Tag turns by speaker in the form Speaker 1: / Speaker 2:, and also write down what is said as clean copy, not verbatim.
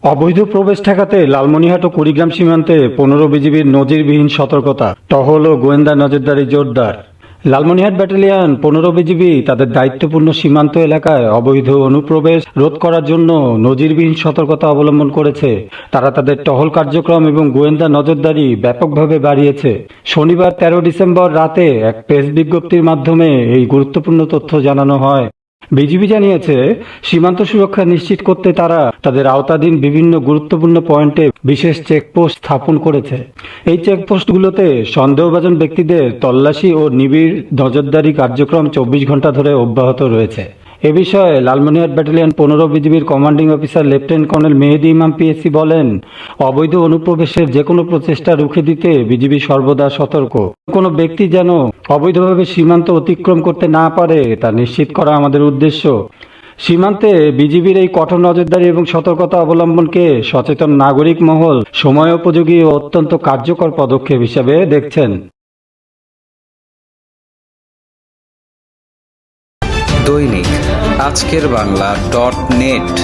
Speaker 1: অবৈধ প্রবেশ ঠেকাতে লালমনিরহাট ও কুড়িগ্রাম সীমান্তে ১৫ বিজিবির নজিরবিহীন সতর্কতা, টহল ও গোয়েন্দা নজরদারি জোরদার। লালমনিরহাট ব্যাটালিয়ন ১৫ বিজিবি তাদের দায়িত্বপূর্ণ সীমান্ত এলাকায় অবৈধ অনুপ্রবেশ রোধ করার জন্য নজিরবিহীন সতর্কতা অবলম্বন করেছে। তারা তাদের টহল কার্যক্রম এবং গোয়েন্দা নজরদারি ব্যাপকভাবে বাড়িয়েছে। শনিবার ১৩ ডিসেম্বর রাতে এক প্রেস বিজ্ঞপ্তির মাধ্যমে এই গুরুত্বপূর্ণ তথ্য জানানো হয়। বিজিবি জানিয়েছে, সীমান্ত সুরক্ষা নিশ্চিত করতে তারা তাদের আওতাধীন বিভিন্ন গুরুত্বপূর্ণ পয়েন্টে বিশেষ চেকপোস্ট স্থাপন করেছে। এই চেকপোস্টগুলোতে সন্দেহভাজন ব্যক্তিদের তল্লাশি ও নিবিড় নজরদারি কার্যক্রম ২৪ ঘন্টা ধরে অব্যাহত রয়েছে। এ বিষয়ে লালমনিরহাট ব্যাটালিয়ন ১৫ বিজিবির কমান্ডিং অফিসার লেফটেন্যান্ট কর্নেল মেহেদী ইমাম পিএসসি বলেন, অবৈধ অনুপ্রবেশের যে কোনো প্রচেষ্টা রুখে দিতে বিজিবি সর্বদা সতর্ক। কোনো ব্যক্তি যেন অবৈধভাবে সীমান্ত অতিক্রম করতে না পারে তা নিশ্চিত করা আমাদের উদ্দেশ্য। সীমান্তে বিজিবির এই কঠোর নজরদারি এবং সতর্কতা অবলম্বনকে সচেতন নাগরিক মহল সময়োপযোগী ও অত্যন্ত কার্যকর পদক্ষেপ হিসেবে দেখছেন।
Speaker 2: দৈনিক আজকের বাংলা .net